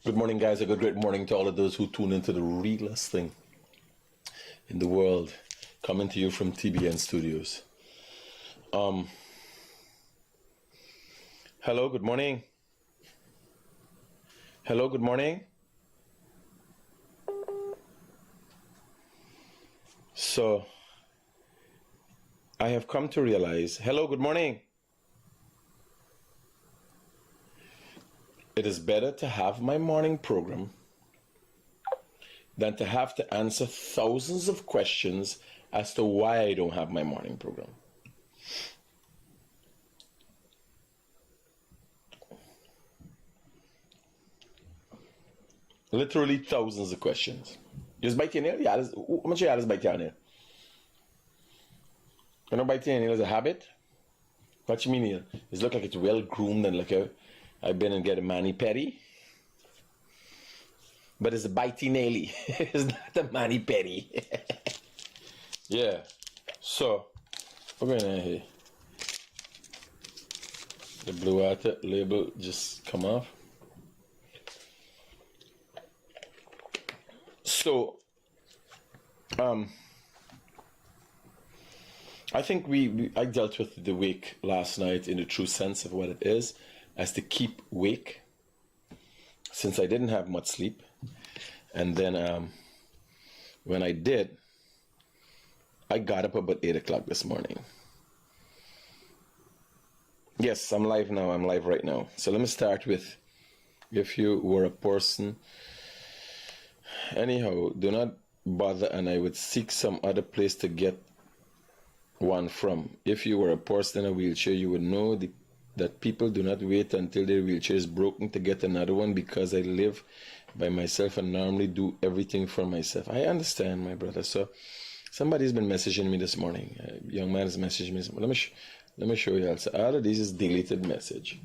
Good morning, guys. A good great morning to all of those who tune into the realest thing in the world, coming to you from TBN Studios. Hello, good morning. Hello, good morning. So, I have come to realize, hello, good morning. It is better to have my morning program than to have to answer thousands of questions as to why I don't have my morning program. Literally thousands of questions. Just bite your nail? Yeah, how much you just bite your nail? You know, biting your nail is a habit? What you mean nail? It look like it's well groomed and like I've been and get a mani-pedi. But it's a bitey naily. It's not a mani-pedi. Yeah. So, we're going to here. The blue water label just come off. So, I think I dealt with the wake last night in the true sense of what it is, as to keep wake, since I didn't have much sleep. And then when I did, I got up about 8 o'clock this morning. Yes, I'm live now. I'm live right now. So let me start with, if you were a person, anyhow, do not bother, and I would seek some other place to get one from. If you were a person in a wheelchair, you would know that people do not wait until their wheelchair is broken to get another one, because I live by myself and normally do everything for myself. I understand, my brother. So somebody's been messaging me this morning. A young man has messaged me. Let me show you. Also, all of this is deleted message.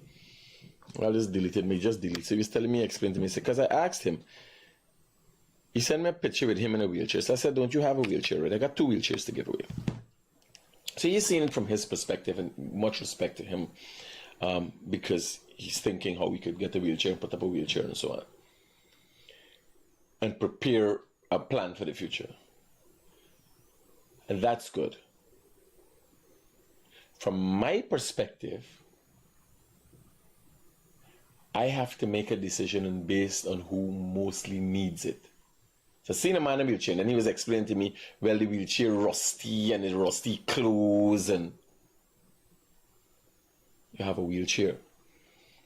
All this deleted me, just delete. So he's telling me, explain to me, because I asked him. He sent me a picture with him in a wheelchair. So I said, don't you have a wheelchair? Right? I got 2 wheelchairs to give away. So he's seeing it from his perspective, and much respect to him, because he's thinking how we could get a wheelchair, put up a wheelchair and so on, and prepare a plan for the future. And that's good. From my perspective, I have to make a decision based on who mostly needs it. So seeing a man in a wheelchair, and then he was explaining to me, well, the wheelchair rusty and the rusty clothes, and you have a wheelchair.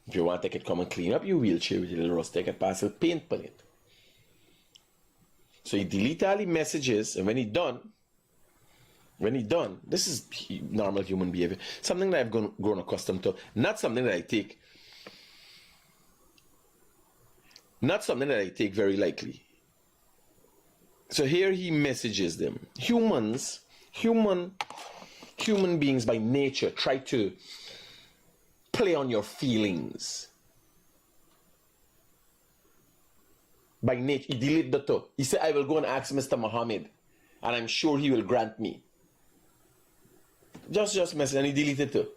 If you want, I could come and clean up your wheelchair with your little rusty, I could pass a paint on it. So he delete all the messages, and when he done, this is normal human behavior, something that I've grown accustomed to, not something that I take very lightly. So here he messages them. Human beings by nature try to play on your feelings. By nature, he deleted the two. He said, I will go and ask Mr. Muhammad, and I'm sure he will grant me. Just message, and he deleted it.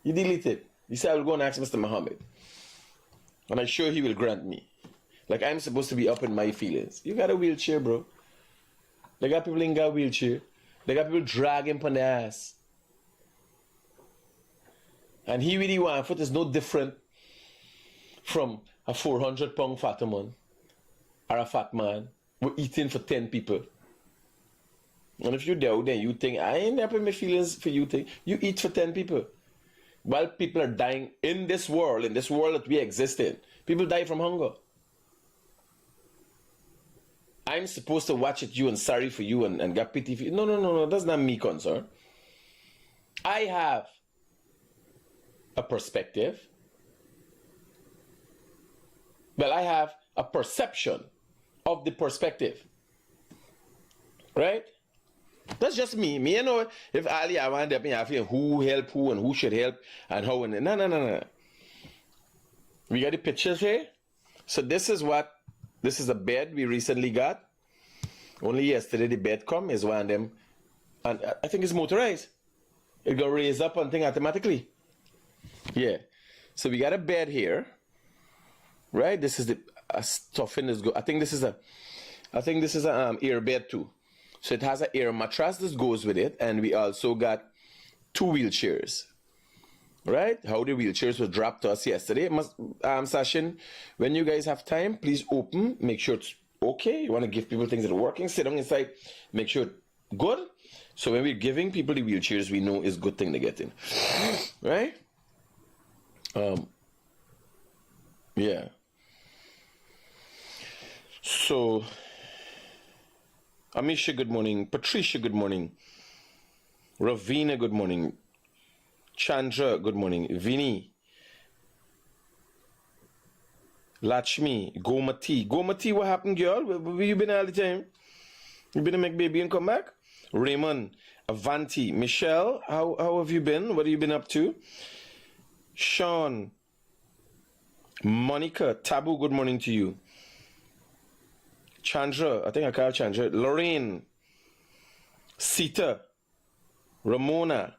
He deleted. He said, I will go and ask Mr. Muhammad, and I'm sure he will grant me. Like I'm supposed to be up in my feelings. You got a wheelchair, bro. They got people in got a wheelchair. They got people dragging on their ass. And he with the 1 foot is no different from a 400-pound fat man or a fat man who eating for 10 people. And if you doubt, then you think, I ain't up in my feelings for you. You eat for 10 people. While people are dying in this world that we exist in, people die from hunger. I'm supposed to watch at you and sorry for you and get pity for you. No, that's not me concern. I have a perspective. Well, I have a perception of the perspective. Right? That's just me. Me, you know, if Ali, I want to have who help who and who should help and how and no. We got the pictures here. So this is a bed we recently got. Only yesterday the bed come is one of them, and I think it's motorized. It gonna raise up and thing automatically. Yeah. So we got a bed here, right? This is stuffing is good. I think this is a air bed too. So it has an air mattress that goes with it, and we also got 2 wheelchairs. Right? How the wheelchairs were dropped to us yesterday. Sashin, when you guys have time, please open. Make sure it's okay. You want to give people things that are working. Sit down inside. Make sure it's good. So when we're giving people the wheelchairs, we know it's a good thing to get in. Right? Yeah. So, Amisha, good morning. Patricia, good morning. Ravina, good morning. Chandra, good morning. Vinny. Lakshmi. Gomati, what happened, girl? Where you been all the time? You been to make baby and come back? Raymond. Avanti. Michelle, how have you been? What have you been up to? Sean. Monica. Tabu, good morning to you. Chandra. I think I called Chandra. Lorraine. Sita. Ramona.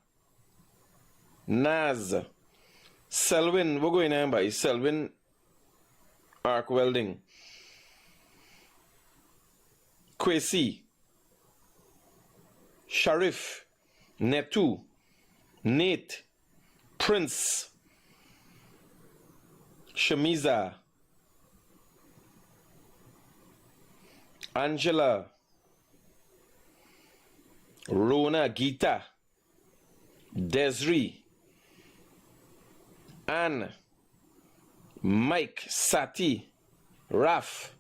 Naz, Selwyn, what going on by Selwyn Arc Welding, Kwesi, Sharif, Netu, Nate, Prince, Shamiza, Angela, Rona, Gita, Desri, Anne, Mike, Sati, Raf,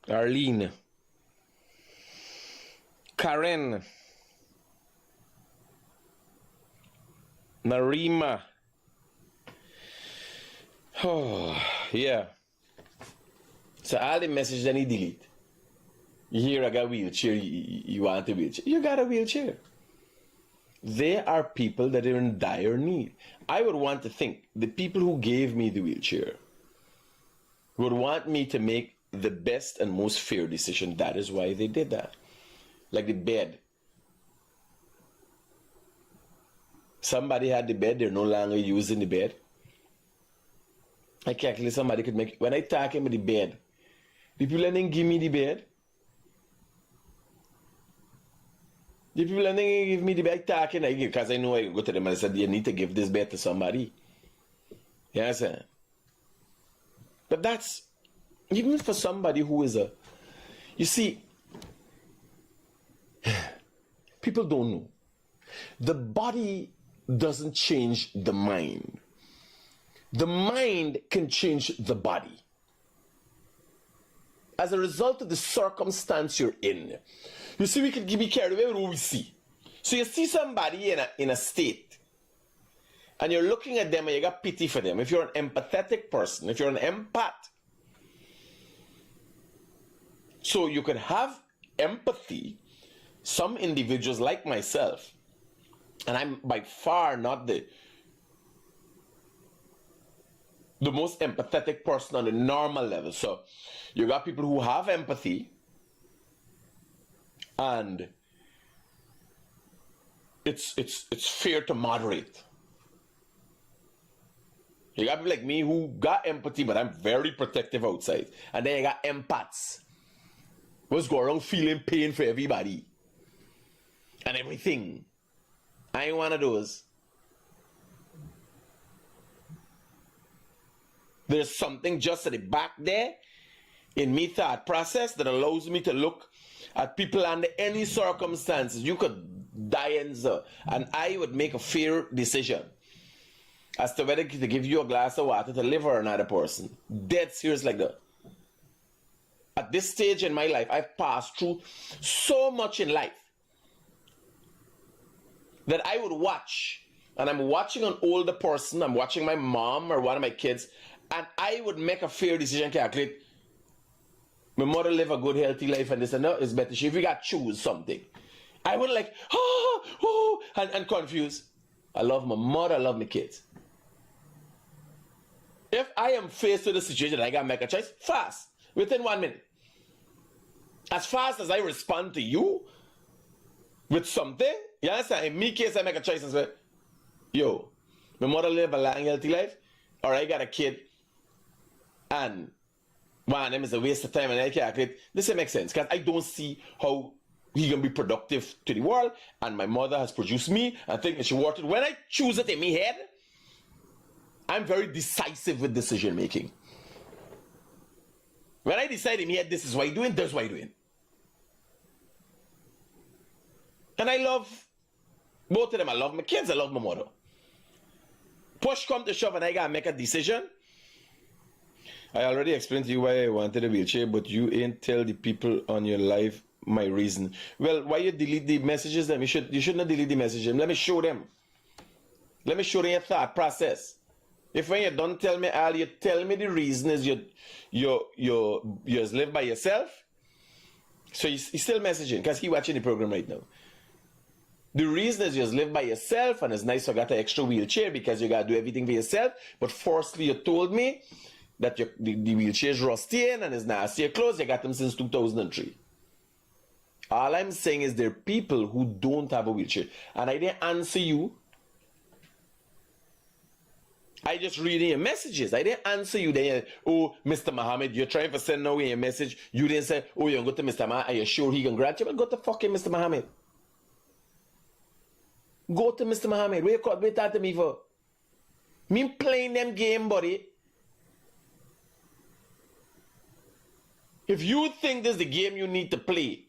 Arlene, Karen, Narima. Oh, yeah. So all the messages I need delete. Here I got a wheelchair, you want a wheelchair. You got a wheelchair. There are people that are in dire need. I would want to think the people who gave me the wheelchair would want me to make the best and most fair decision. That is why they did that. Like the bed. Somebody had the bed, they're no longer using the bed. I calculate somebody could make, when I talk about the bed, the people that didn't give me the bed, the people that didn't give me the bed, talking, because I know I go to them and I said, you need to give this bed to somebody. You understand? But that's, even for somebody who is a, you see, people don't know. The body doesn't change the mind. The mind can change the body. As a result of the circumstance you're in. You see, we can be carried away with what we see. So you see somebody in a state, and you're looking at them and you got pity for them. If you're an empathetic person, if you're an empath, so you could have empathy. Some individuals like myself, and I'm by far not the most empathetic person on the normal level. So you got people who have empathy, and it's fair to moderate. You got people like me who got empathy, but I'm very protective outside. And then you got empaths who's go around feeling pain for everybody and everything. I ain't one of those. There's something just at the back there in me thought process that allows me to look at people under any circumstances. You could die and I would make a fair decision as to whether to give you a glass of water to live or another person. Dead serious like that. At this stage in my life, I've passed through so much in life that I would watch, and I'm watching an older person, I'm watching my mom or one of my kids, and I would make a fair decision, calculate, my mother live a good healthy life and this and that is better. If you got to choose something, I would like, and confused. I love my mother, I love my kids. If I am faced with a situation that I gotta make a choice, fast, within 1 minute. As fast as I respond to you with something, you understand? In my case, I make a choice and say, yo, my mother live a long, healthy life, or I got a kid, and one of them is a waste of time, and I calculate, this makes sense, because I don't see how he can be productive to the world, and my mother has produced me, and think that she wanted. When I choose it in my head, I'm very decisive with decision making. When I decide in my head, this is what I'm doing, that's what I'm doing. And I love both of them. I love my kids, I love my mother. Push come to shove and I gotta make a decision. I already explained to you why I wanted a wheelchair, but you ain't tell the people on your live my reason. Well, why you delete the messages then? You should not delete the messages. Let me show them. Let me show them your thought process. If when you don't tell me all, you tell me the reason is you just live by yourself. So he's still messaging because he watching the program right now. The reason is you just live by yourself, and it's nice you got an extra wheelchair because you gotta do everything for yourself. But firstly, you told me that the wheelchair is rusty and it's nasty clothes. You got them since 2003. All I'm saying is there are people who don't have a wheelchair, and I didn't answer you. I just reading your messages. I didn't answer you. Then, oh, Mr. Muhammad, you're trying to send away a message. You didn't say, oh, you're going to Mr. Muhammad. Are you sure he can grant you? Well, go to fucking Mr. Muhammad. Go to Mr. Muhammad. Wait talk to me for? Me playing them game, buddy. If you think this is the game you need to play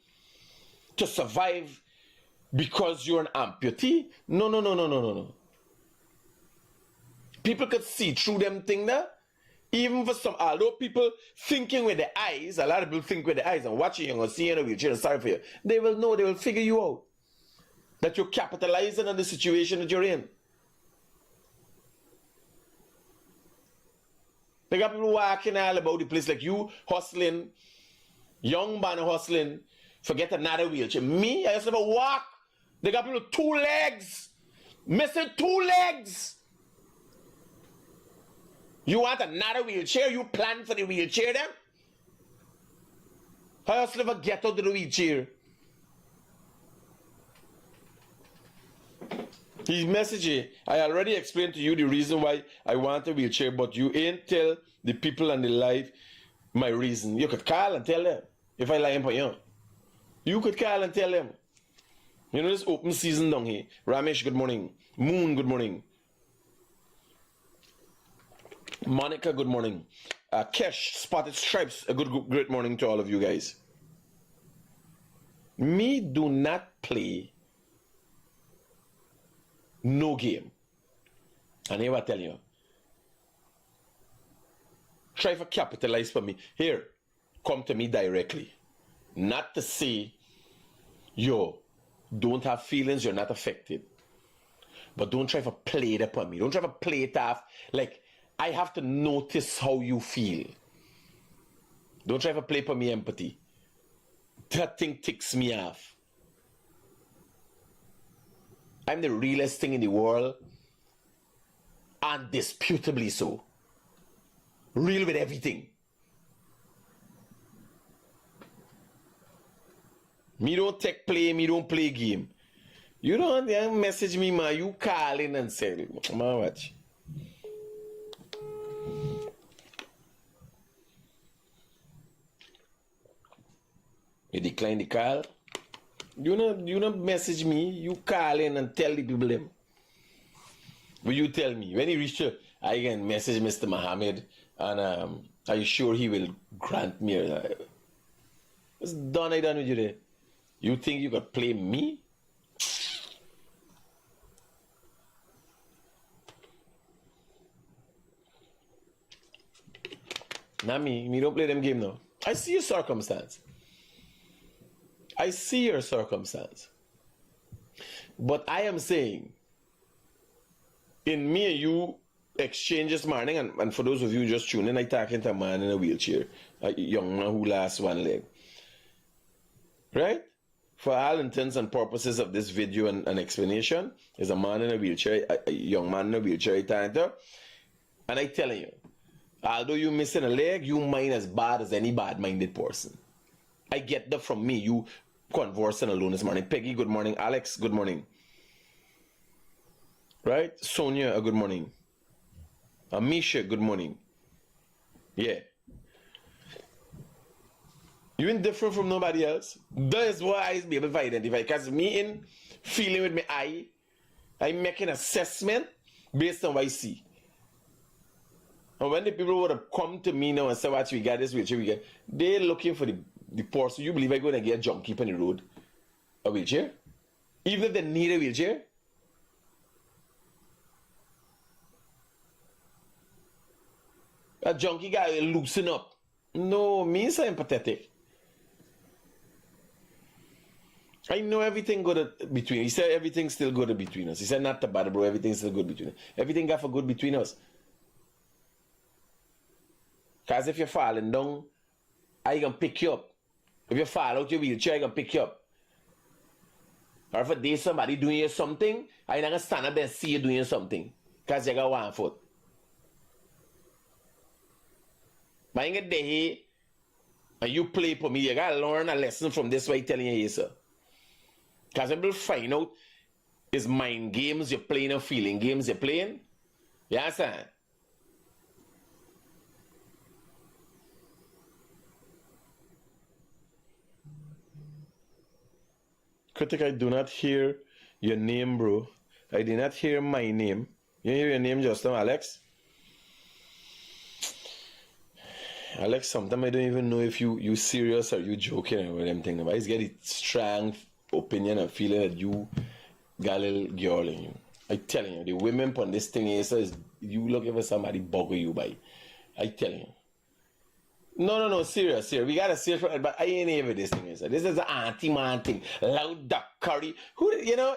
to survive because you're an amputee, no. People could see through them thing there. Even for some, although people thinking with their eyes, a lot of people think with their eyes and watching you and seeing you in a wheelchair and sorry for you. They will know, they will figure you out. That you're capitalizing on the situation that you're in. They got people walking all about the place like you hustling, young man hustling, forget another wheelchair. Me, I just never walk. They got people with 2 legs, missing 2 legs. You want another wheelchair? You plan for the wheelchair then? I just never get out of the wheelchair. He's messaging. I already explained to you the reason why I want a wheelchair, but you ain't tell the people on the live my reason. You could call and tell them if I lie for you. You could call and tell them. You know this open season down here. Ramesh, good morning. Moon, good morning. Monica, good morning. Kesh, Spotted Stripes, a great morning to all of you guys. Me do not play no game. And here I tell you. Try to capitalize for me. Here, come to me directly. Not to say, yo, don't have feelings, you're not affected. But don't try to play it upon me. Don't try to play it off. Like, I have to notice how you feel. Don't try to play for me empathy. That thing ticks me off. I'm the realest thing in the world. Undisputably so. Real with everything. Me don't take play, me don't play game. You don't message me, man. You call in and say, man, watch. You decline the call. You not message me. You call in and tell the people them. Will you tell me when he reach you? I can message Mr. Muhammad and are you sure he will grant me? What's done? I done with you there. You think you could play me? Not me. Me don't play them game now. I see your circumstance. I see your circumstance. But I am saying, in me and you exchange this morning, and for those of you just tuning in, I talking to a man in a wheelchair, a young man who lost 1 leg. Right? For all intents and purposes of this video and explanation, is a man in a wheelchair, a young man in a wheelchair, and I telling you, although you missing a leg, you mind as bad as any bad-minded person. I get that from me. You conversing alone this morning. Peggy, good morning. Alex, good morning. Right? Sonia, good morning. Amisha, good morning. Yeah. You ain't different from nobody else. That's why I be able to identify. Because me in feeling with my eye, I make an assessment based on what I see. And when the people would have come to me now and say, what we got this wheelchair, we get, they're looking for the poor. So you believe I'm going to get a junkie on the road? A wheelchair? Even if they need a wheelchair? A junkie guy will loosen up. No, me is empathetic. I know everything good between. He said everything's still good between us. He said not bad, bro. Everything's still good between us. Everything got for good between us. Because if you're falling down, I can pick you up. If you fall out your wheelchair, I can pick you up. Or if a day somebody doing you something, I not gonna stand up and see you doing something. Because you got one foot. But in a day, and you play for me, you gotta learn a lesson from this way telling you, sir. Because people find out it's mind games you're playing or feeling games you're playing. You understand? Critic, I do not hear your name, bro. I did not hear my name. You hear your name just now, Alex? Alex, sometimes I don't even know if you serious or you joking or them thing. I just get a strong opinion and feeling that you got a little girl in you. I telling you, the women on this thing is you looking for somebody bugger you by. I telling you. No, serious. We got a serious, but I ain't even this thing. This is an anti-man thing. Loud duck curry.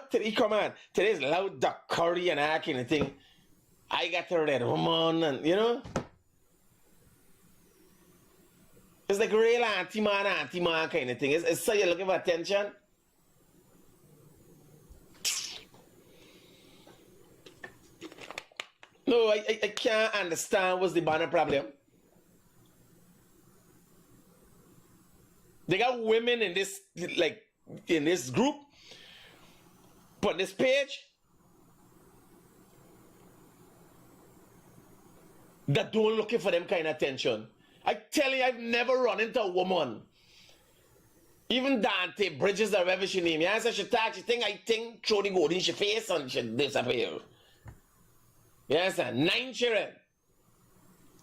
Today, come on. Today's loud duck curry and that kind of thing. I got a red woman and, It's like real anti-man kind of thing. It's so you're looking for attention. No, I can't understand what's the banner problem. They got women in this, in this group, on this page, that don't looking for them kind of attention. I tell you, I've never run into a woman. Even Dante Bridges or whatever she name. Yeah, so she talk, she think, throw the gold in she face and she disappear. Yes, sir. 9 children.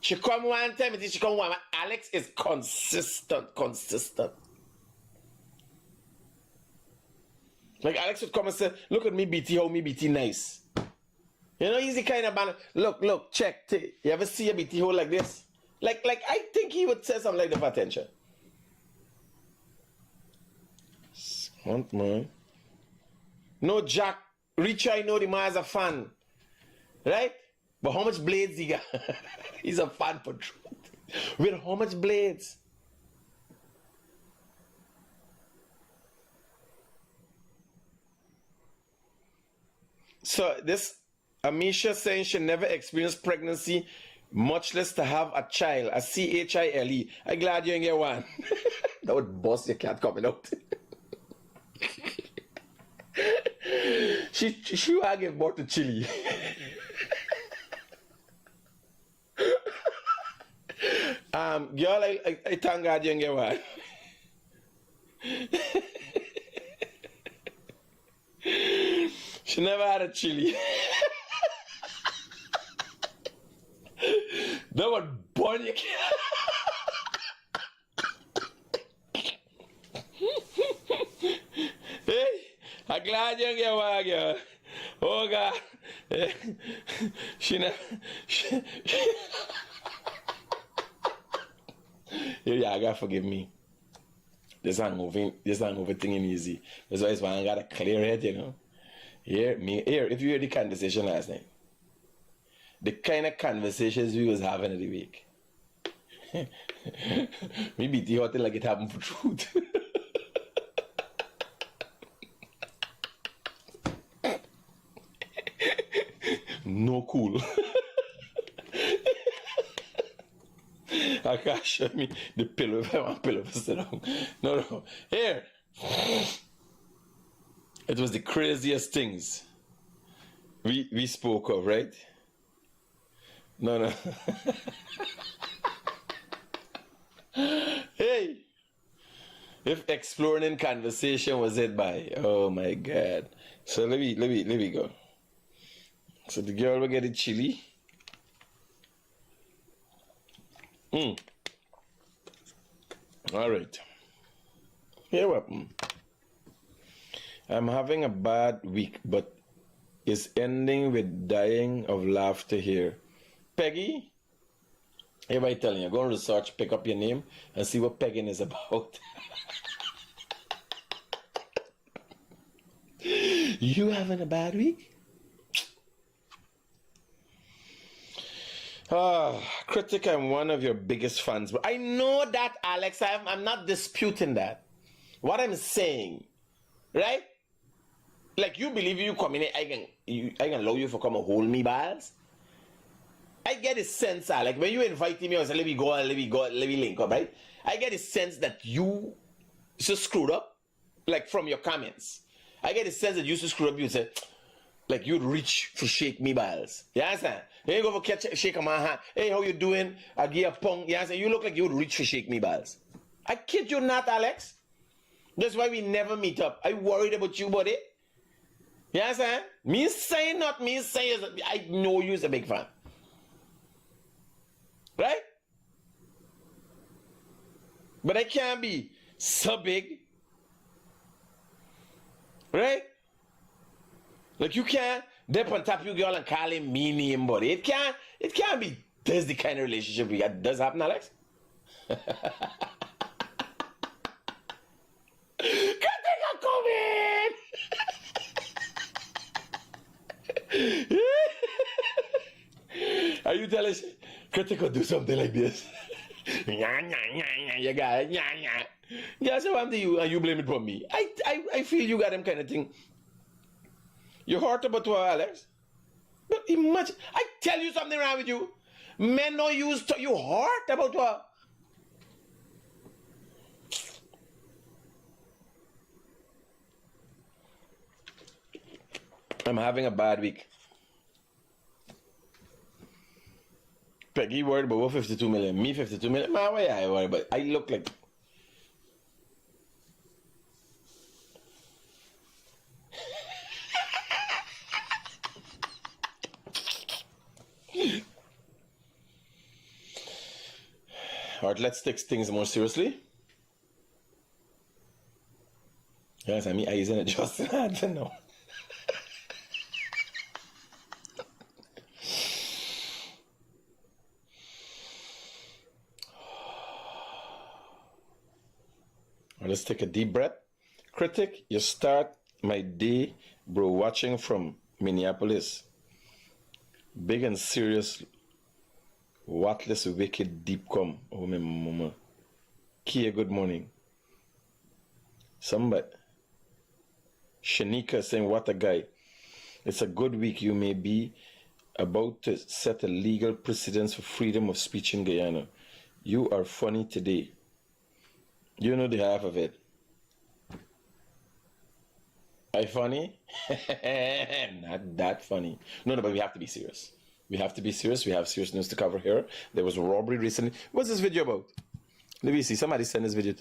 She come one time, she come one. Alex is consistent. Like Alex would come and say, look at me BT, how me BT nice. He's the kind of man, look, check. You ever see a BT hole like this? Like I think he would say something like that for attention. Smart man. No, Jack. Richard, I know the man is a fan. Right? But how much blades he got? He's a fan for truth. With how much blades? So this Amisha saying she never experienced pregnancy, much less to have a child, a CHILE. I'm glad you ain't get one. That would bust your cat coming out. she will give birth to Chili. Girl, I thank God you ain't get one. She never had a chili. That would burn your Hey, I'm glad you get one, girl. Oh, God. She never... Yeah, I gotta forgive me. This hangover thing ain't easy. That's why I gotta clear it, Here, if you hear the conversation last night, the kind of conversations we was having in the week. Maybe the hotel like it happened for truth. No cool. I can't show me the pillow if I want pillow to sit down. No. Here. It was the craziest things. we spoke of, right? No, no. Hey, if exploring in conversation was it by, oh my God. So let me go. So the girl will get it chili. All right. Here what? I'm having a bad week, but it's ending with dying of laughter here. Peggy, everybody telling you, go and research, pick up your name, and see what pegging is about. You having a bad week? Critic, I'm one of your biggest fans. But I know that, Alex. I'm not disputing that. What I'm saying, right? Like, you believe you come in, I can allow you for come and hold me, balls. I get a sense, like when you invited me, I was like, let me go, let me link up, right? I get a sense that you just screwed up, like from your comments. I get a sense that you just screwed up. You say, like you'd reach for shake me balls. You understand? You go for shake my hand. Hey, how you doing? I give a pong. You understand? You look like you would reach for shake me balls. I kid you not, Alex. That's why we never meet up. I worried about you, buddy. You understand? Me saying not me saying, I know you's a big fan. Right? But I can't be so big. Right? Like you can't dip on top of you girl and call him me name, buddy. It can't be this the kind of relationship we got. Does happen, Alex? Are you telling us Critic could do something like this? You got it. Yeah, so I'm to you and you blame it for me. I feel you got them kind of thing. You hurt about what, Alex? But imagine, I tell you something wrong with you. Men no use to you hurt about what? I'm having a bad week. Peggy worried about 52 million. Me 52 million. Man, why I worry about? I look like. Alright, let's take things more seriously. Yes, I mean, eyes in it just. I don't know. Let's take a deep breath. Critic, you start my day, bro, watching from Minneapolis. Big and serious, whatless, wicked, deep come. Oh, my mama. Kia, good morning. Somebody. Shanika saying, what a guy. It's a good week. You may be about to set a legal precedence for freedom of speech in Guyana. You are funny today. You know the half of it. I funny? Not that funny. No, but we have to be serious. We have to be serious. We have serious news to cover here. There was a robbery recently. What's this video about? Let me see. Somebody send this video.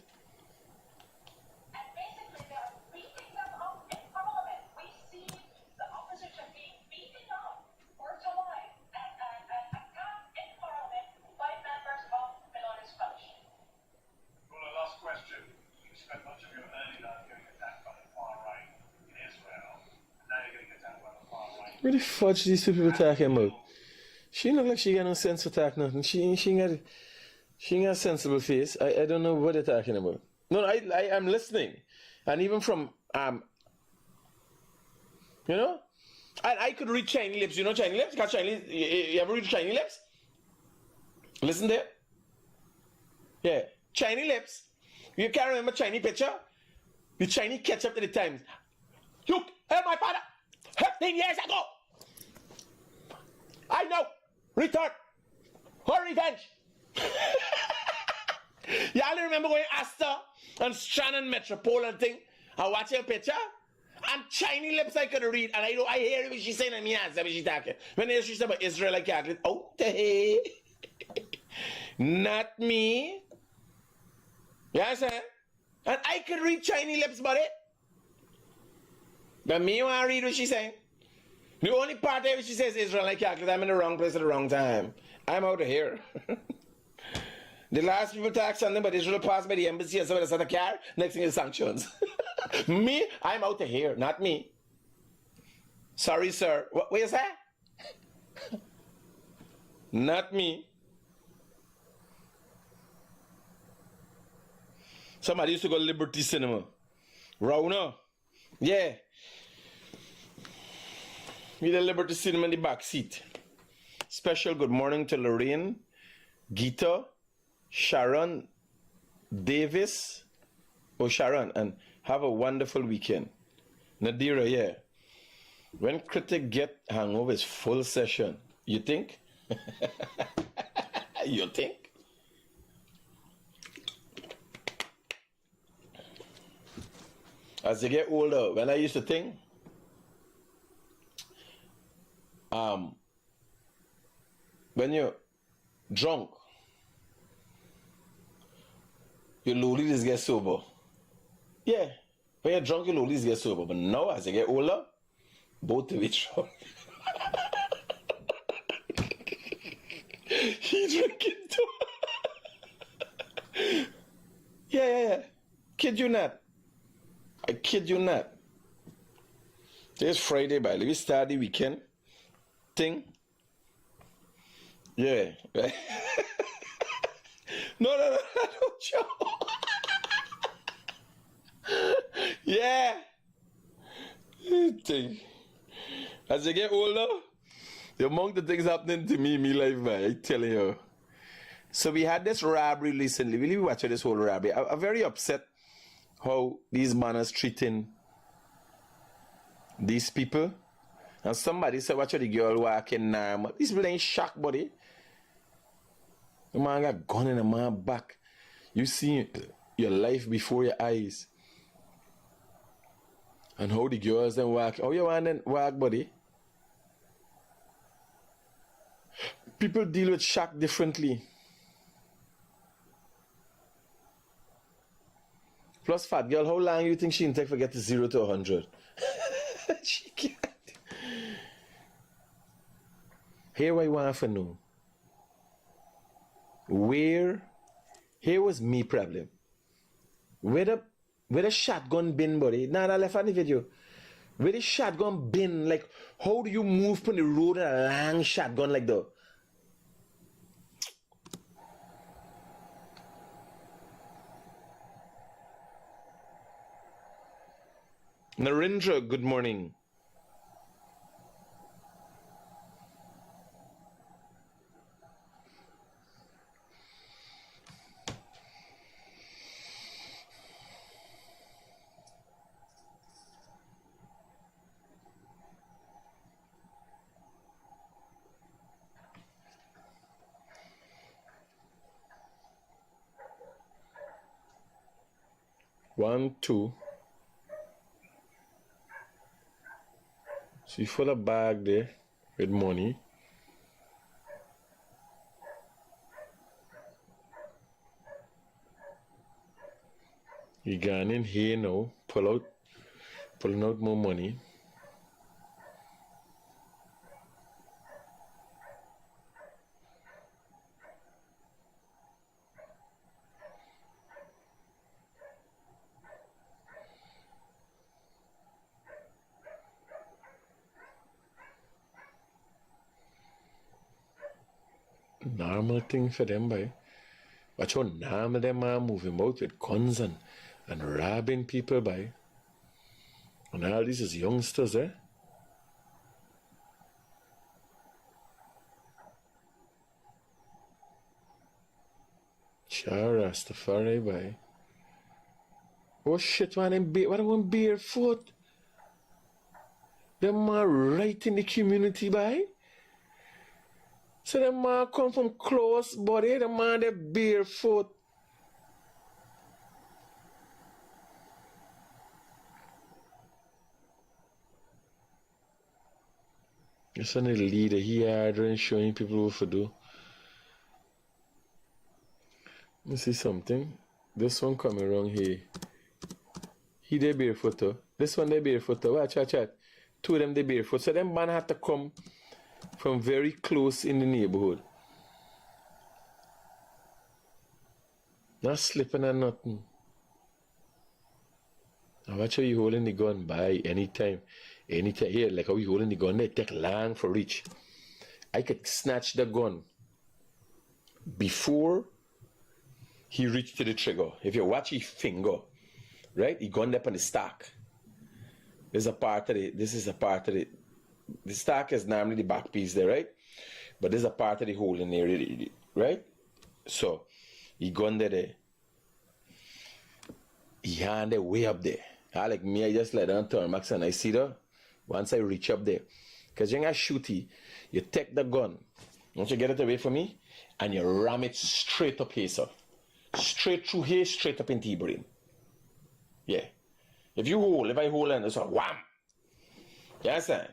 What the fudge these two people talking about? She look like she got no sense for talk nothing. She ain't got a sensible face. I don't know what they're talking about. No, I am listening. And even from you know? I could read Chinese lips. You know Chinese lips? Got Chinese you ever read Chinese lips? Listen there. Yeah. Chinese lips. You can't remember Chinese picture? The Chinese catch up to the times. You heard my father 15 years ago. I know. Return. Her revenge. Y'all remember going Astor and Strand and Metropole and thing and watching a picture? And Chinese lips I could read, and I hear what she's saying, and me answer what she's talking. When she said about Israel, I calculate, oh, hey. Not me. You understand? And I could read Chinese lips, buddy. But me want to read what she's saying. The only part of what she says is Israel, I calculate, I'm in the wrong place at the wrong time. I'm out of here. The last people talk something about Israel passed by the embassy and somebody said a car, next thing is sanctions. Me, I'm out of here, not me. Sorry, sir. What you say? Not me. Somebody used to go to Liberty Cinema. Rona. Yeah. Me the Liberty Cinema in the back seat. Special good morning to Lorraine, Gita, Sharon, Davis, Sharon, and have a wonderful weekend. Nadira, yeah. When Critic get hangover, it's full session. You think? You think? As they get older, when I used to think, when you're drunk, your lollies get sober. Yeah, when you're drunk, your lollies get sober. But now, as I get older, both of it drunk. He drinking too. Yeah. Kid you not. I kid you not. Today's Friday, by the way, start the weekend thing. Yeah. No, don't joke. Yeah. As I get older, the amount of things happening to me in my life, man, I telling you. So we had this robbery recently. We watched this whole robbery. I'm very upset how these manners treating these people. And somebody said, watch the girl walking now. These people ain't shocked, buddy. The man got a gun in the man's back. You see your life before your eyes. And how the girls then walk. How you want them walk, buddy? People deal with shock differently. Plus, fat girl, how long you think she can take for get to 0 to 100? She can't. Here what I want to know. Here was me problem. Where the shotgun bin, buddy? Nah, I left on the video. Where the shotgun bin, like, how do you move on the road in a long shotgun like that? Narendra, good morning. One, two. So you fill a bag there with money. You gone in here now, pulling out more money. Normal thing for them, boy. Watch how normal them are moving out with guns and robbing people, boy. And all these is youngsters, eh? Sure, Rastafari, boy. Oh shit, man, what I want barefoot? Them are right in the community, boy. So the man come from close, buddy. The man they barefoot. This one the leader here and showing people what to do. Let me see something. This one coming around here. He they barefoot too. This one they barefoot too. Watch. Two of them they barefoot. So them man have to come from very close in the neighborhood. Not slipping or nothing. Now watch how you holding the gun by anytime. Here, like how you holding the gun, they take long for reach. I could snatch the gun before he reached to the trigger. If you watch his finger, right? He gun up on the stack. This is a part of it. The stack is normally the back piece there, right? But there's a part of the hole in there, right? So he gun there. He hand it way up there. Like me, I just let down turn max and I see that once I reach up there. Because you're gonna shoot it, you take the gun, once you get it away from me, and you ram it straight up here, sir. Straight through here, straight up into your brain. Yeah. If I hold and it's a wham. You understand?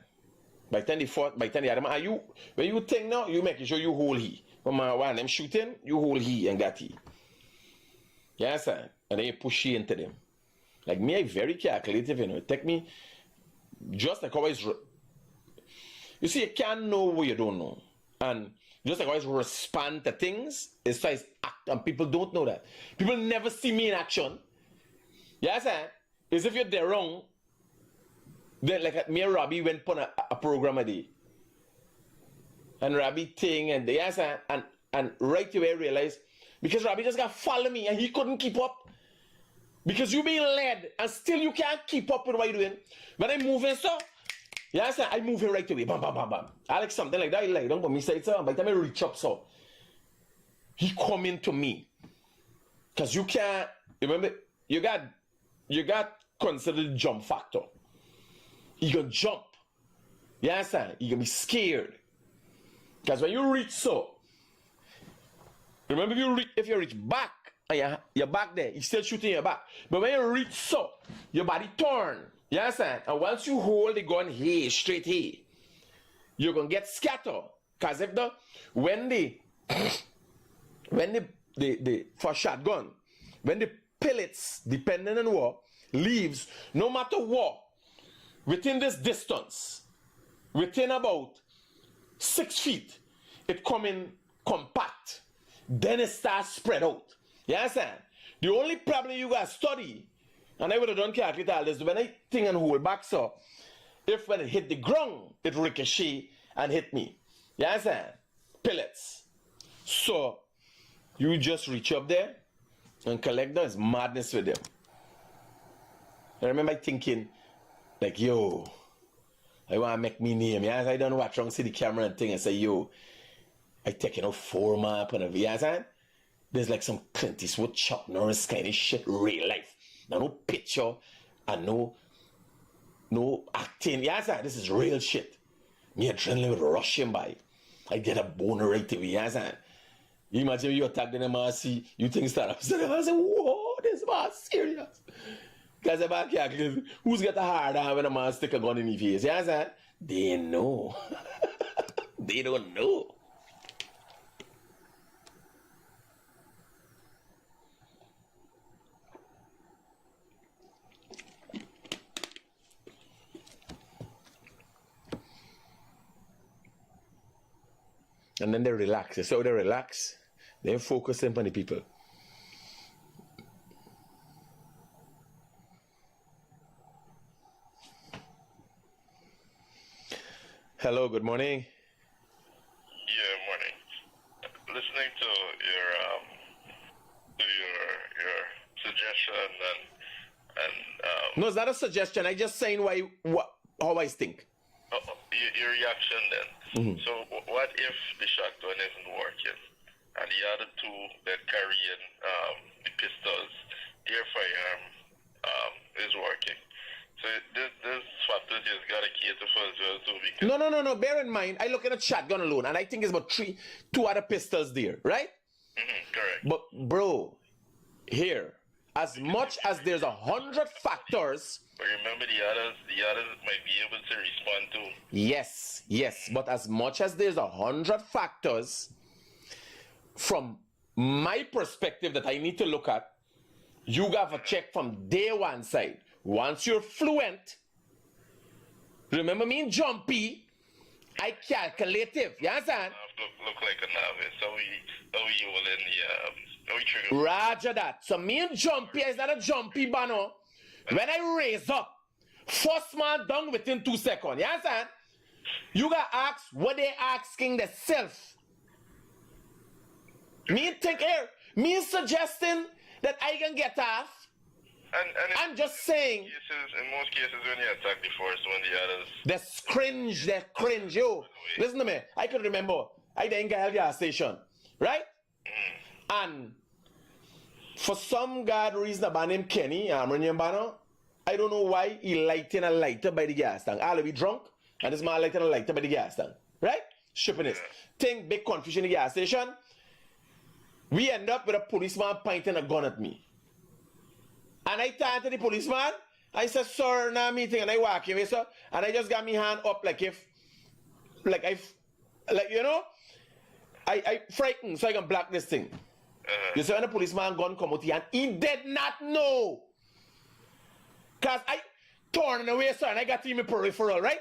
By the other man, when you think now, you make sure you hold he. When them shooting, you hold he and got he. You understand? And then you push he into them. Like me, I very calculative, you know. It take me just like always. You see, you can't know what you don't know. And just like always respond to things, it's like act, and people don't know that. People never see me in action. You understand? As if you're there wrong. Then like me and Robbie went on a program a day. And Robbie thing and they answer and right away realized because Robbie just got follow me and he couldn't keep up. Because you being led and still you can't keep up with what you're doing. When I'm moving so, yes, I move him right away. Bam, bam, bam, bam. I like something like that. He like don't go me say so. By the time I reach up so, he coming to me. Because you can't remember you got considered jump factor. You gonna jump. You understand? You gonna be scared. Because when you reach so, remember if you reach back, and you're back there, you're still shooting your back. But when you reach so, your body turn. You understand? And once you hold the gun here, straight here, you're gonna get scattered. Because if when the for shotgun, when the pellets, depending on what, leaves, no matter what, within this distance, within about 6 feet, it come in compact. Then it starts spread out. You understand? The only problem you got study, and I would have done calculate all this, when I think and hold back, so if when it hit the ground, it ricochet and hit me. You understand? Pellets. So you just reach up there and collect them. It's madness with them. I remember thinking, like, yo, I want to make me name. Yeah, I don't watch wrong, see the camera and thing and say, yo, I taking out 4 map and a VS. There's like some Clint Eastwood, Chuck Norris kind of shit, real life. Now, no picture and no acting. Yeah, this is real shit. Me adrenaline would rush him by. I get a boner right away. Yeah, you imagine you attack the MRC, you think start up. So I say, whoa, this man's serious. Because the back here, who's got a hard on when a man stick a gun in his face? Yeah, they know. They don't know. And then they relax. So they relax, they focus on the people. Hello, good morning. Yeah, morning. Listening to your suggestion and no, it's not a suggestion. I just saying how I think. your reaction then. Mm-hmm. So what if the shotgun isn't working and the other two that carrying the pistols, their firearm is working? So this factor just gotta cater for as well too. Because No. Bear in mind, I look at a shotgun alone, and I think it's about 2 other pistols there, right? Mm-hmm, correct. But bro, here, as much as there's 100 factors. But remember, the others might be able to respond too. Yes, but as much as there's 100 factors, from my perspective that I need to look at, you got to check from day one side. Once you're fluent, remember me jumpy, I calculative, you understand? Look like a novice. How we all in the how we trigger. Roger that. So me and jumpy is not a jumpy bano. When I raise up, first man down within 2 seconds, you understand? You got to ask what they asking themselves. Me think here, me suggesting that I can get off. And I'm just saying. In most cases, when you attack the first one, the others. They cringe, yo. Listen to me. I can remember, I didn't get a gas station, right? And for some god reason, about name Kenny, I don't know why he lighting a lighter by the gas tank. I'll be drunk, and this man lighting a lighter by the gas tank, right? Shipping Thing, big confusion in the gas station. We end up with a policeman pointing a gun at me. And I turned to the policeman. I said, sir, now meeting. And I walk away, sir. And I just got my hand up like I frightened so I can block this thing. You see, when the policeman gun come out here, and he did not know. Because I turned away, sir, and I got him in peripheral, right?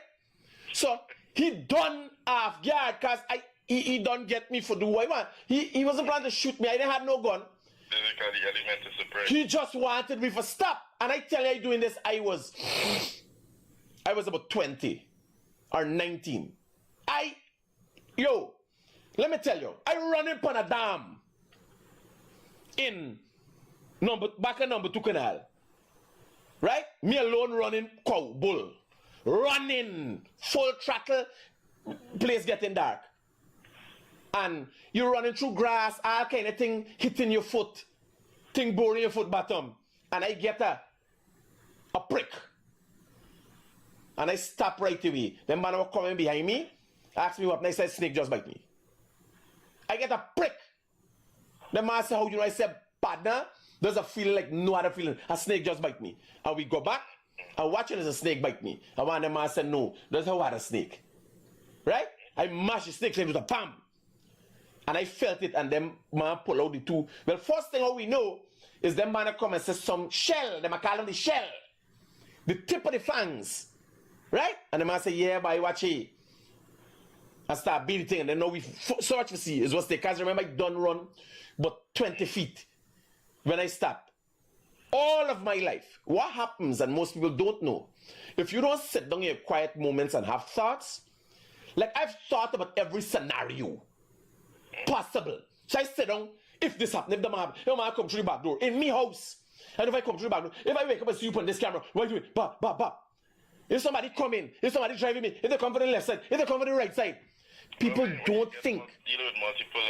So he done half guard because he don't get me for do what I want. He wasn't planning to shoot me. I didn't have no gun. Basically, element of surprise. He just wanted me for stop. And I tell you, doing this, I was about 20 or 19. Let me tell you, I run upon a dam in back in number 2 canal. Right? Me alone running cow, bull. Running, full throttle, place getting dark. And you're running through grass, all kind of thing hitting your foot, thing boring your foot bottom. And I get a prick. And I stop right away. Then man was coming behind me, asked me what, and I said, snake just bite me. I get a prick. The man said, how you know? I said, partner, does it feel like no other feeling? A snake just bite me. And we go back, and watching as a snake bite me. And one of the man said, no, that's how I had a snake. Right? I mashed the snake with a bam. And I felt it, and then man pull out the two. Well, first thing how we know is them man come and say some shell. Them call them the shell. The tip of the fangs. Right? And the man say, yeah, boy, watch it. And start beating, and then now we search to see is what's the cause. Remember, I done run but 20 feet when I stop. All of my life, what happens, and most people don't know, if you don't sit down in your quiet moments and have thoughts, like I've thought about every scenario possible. So I sit down, if this happens, if the man come through the back door, in me house, and if I come through the back door, if I wake up and see you on this camera, what do you do? Bop, bop, bop. If somebody come in, if somebody driving me, if they come from the left side, if they come from the right side, people don't think. Deal with multiple.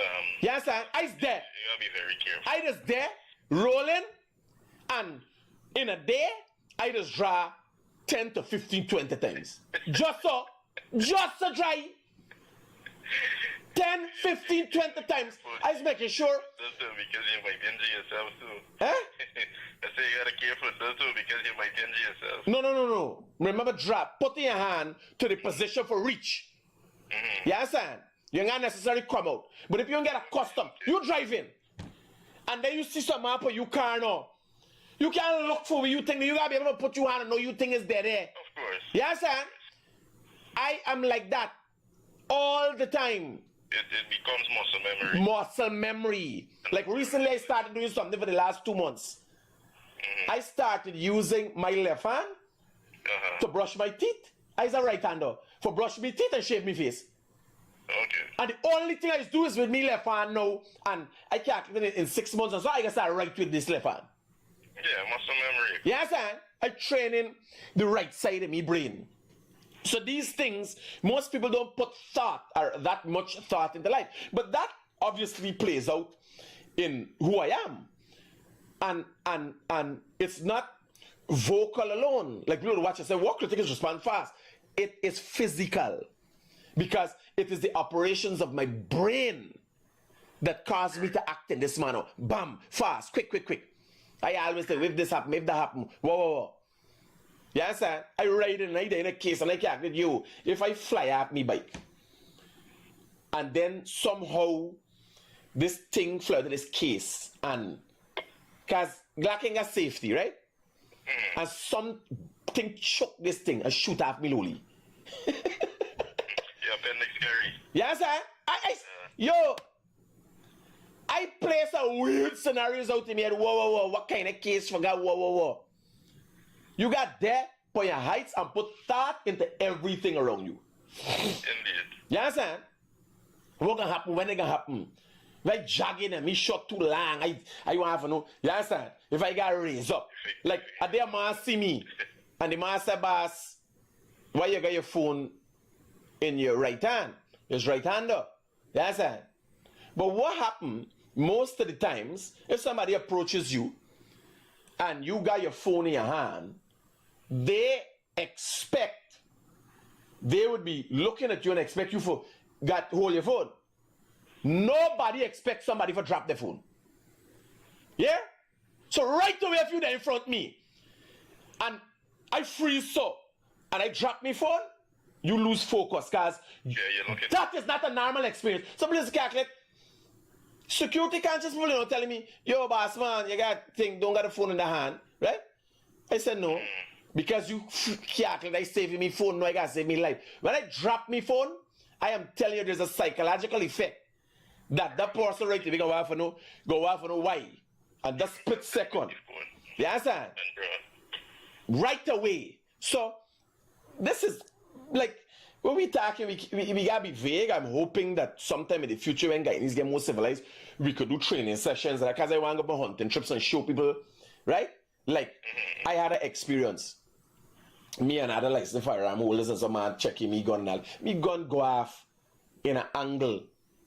Yes, sir. I's there. You gotta be very careful. I just there, rolling, and in a day, I just draw 10 to 15, 20 times. Just to try. 10, 15, 20 times. I was making sure. That's too, because you might injure yourself too. Huh? I say you gotta careful. That's too, because you might injure yourself. No. Remember, drop. Putting your hand to the position for reach. You understand? You're not necessarily come out. But if you don't get accustomed, you drive in. And then you see some map of your car now. You can't look for where you think. You gotta be able to put your hand and know you think is there. Of course. You understand? I am like that all the time. It becomes muscle memory. Muscle memory. Like recently I started doing something for the last 2 months. I started using my left hand to brush my teeth. I use a right hander for brush my teeth and shave my face. Okay. And the only thing I do is with me left hand now, and I calculate it in 6 months, and so I can start right with this left hand. Yeah, muscle memory. You understand? I train in the right side of my brain. So these things, most people don't put thought or that much thought into life. But that obviously plays out in who I am. And it's not vocal alone. Like people watch and say, what Critic is respond fast. It is physical. Because it is the operations of my brain that cause me to act in this manner. Bam, fast, quick. I always say, if this happen, if that happen, whoa. You understand? I ride in a case and I calculate you. If I fly up me bike, and then somehow this thing fly to this case, and because lacking a safety, right? And something choke this thing and shoot off me lolly. Yeah, appendix scary. You understand? Yo, I play some weird scenarios out in here. Whoa, what kind of case for God? Whoa. You got there, put your heights and put thought into everything around you. Indeed. You understand? What gonna happen? When it gonna happen? If I jogging and me shot too long, I want to have to know. You understand? If I got raised up, like a day man see me, and the man say, boss, why you got your phone in your right hand? It's right hander. You understand? But what happened most of the times, if somebody approaches you and you got your phone in your hand, they would be looking at you and expect you to hold your phone. Nobody expects somebody to drop their phone. Yeah? So right away if you there in front of me and I freeze up and I drop my phone, you lose focus because that is not a normal experience. So please calculate. Security conscious people telling me, yo boss man, you got don't got a phone in the hand, right? I said no. Because you calculate I saving me phone, no I gotta save me life. When I drop my phone, I am telling you there's a psychological effect that person right there go off and know why. And that split second. You understand? Right away. So this is like when we talking, we gotta be vague. I'm hoping that sometime in the future when Guyanese get more civilized, we could do training sessions because I want to go on hunting trips and show people, right? Like I had an experience. Me and other licensed firearm holders and some man checking me gun and all. Me gun go off in an angle